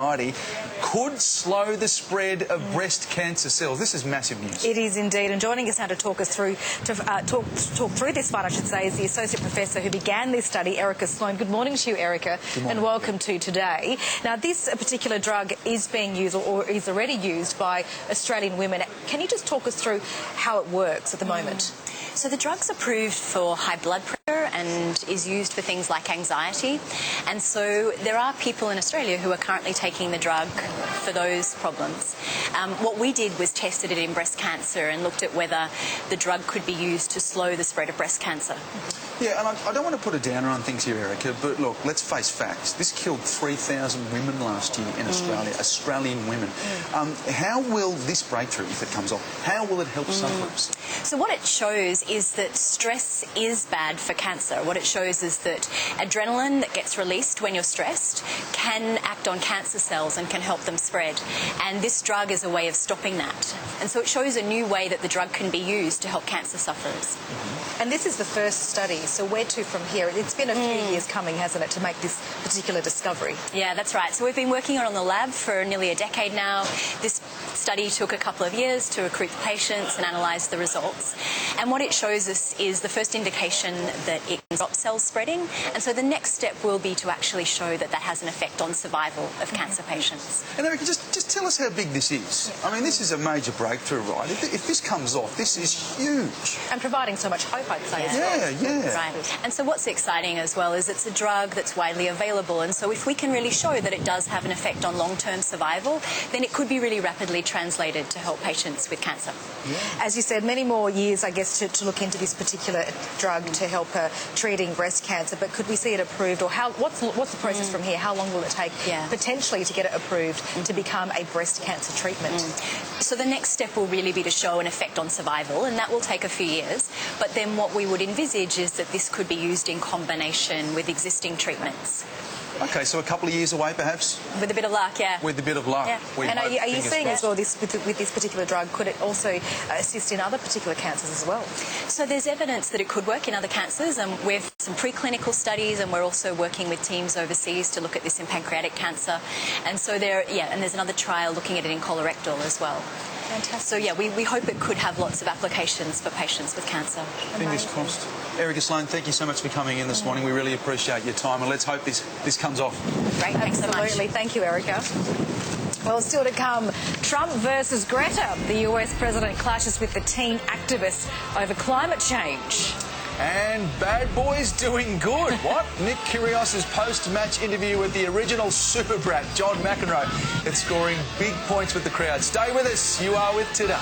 could slow the spread of breast cancer cells. This is massive news. It is indeed. And joining us now to talk us through, talk through this fight, I should say, is the Associate Professor who began this study, Sloan. Good morning to you, Erica, and welcome to Today. Now, this particular drug is being used or is already used by Australian women. Can you just talk us through how it works at the moment? So the drug's approved for high blood pressure and is used for things like anxiety. And so there are people in Australia who are currently taking the drug for those problems. What we did was tested it in breast cancer and looked at whether the drug could be used to slow the spread of breast cancer. Yeah, and I don't want to put a downer on things here, Erica, but look, let's face facts. This killed 3,000 women last year in Australia, Australian women. How will this breakthrough, if it comes off, how will it help sufferers? So what it shows is that stress is bad for cancer. What it shows is that adrenaline that gets released when you're stressed can act on cancer cells and can help them spread. And this drug is a way of stopping that. And so it shows a new way that the drug can be used to help cancer sufferers. And this is the first study, so where to from here? It's been a few years coming, hasn't it, to make this particular discovery? Yeah, that's right. So we've been working on it in the lab for nearly a decade now. This study took a couple of years to recruit the patients and analyse the results. And what it shows us is the first indication that it can stop cell spreading. And so the next step will be to actually show that that has an effect on survival of cancer patients. And Erica, just tell us how big this is. I mean, this is a major breakthrough, right? If this comes off, this is huge. And providing so much hope, I'd say, as well. Yeah. Right. And so what's exciting as well is it's a drug that's widely available. And so if we can really show that it does have an effect on long-term survival, then it could be really rapidly translated to help patients with cancer. Yeah. As you said, many more years, I guess, to look into this particular drug to help treating breast cancer. But could we see it approved? Or what's the process from here? How long will it take potentially to get it approved to become a breast cancer treatment? So the next step will really be to show an effect on survival, and that will take a few years. But then what we would envisage is that this could be used in combination with existing treatments. Okay, so a couple of years away, perhaps? With a bit of luck, yeah. With a bit of luck. Yeah. And are you seeing as well, with this particular drug, could it also assist in other particular cancers as well? So there's evidence that it could work in other cancers, and we've some preclinical studies, and we're also working with teams overseas to look at this in pancreatic cancer. And so there's another trial looking at it in colorectal as well. Fantastic. So yeah, we hope it could have lots of applications for patients with cancer. Fingers crossed. Erica Sloan, thank you so much for coming in this morning. We really appreciate your time, and let's hope this comes off. Great, thanks so much. Absolutely. Thank you, Erica. Well, still to come, Trump versus Greta. The US president clashes with the teen activists over climate change. And Bad Boys doing good. What? Nick Kyrgios's post-match interview with the original super brat, John McEnroe. It's scoring big points with the crowd. Stay with us. You are with Today.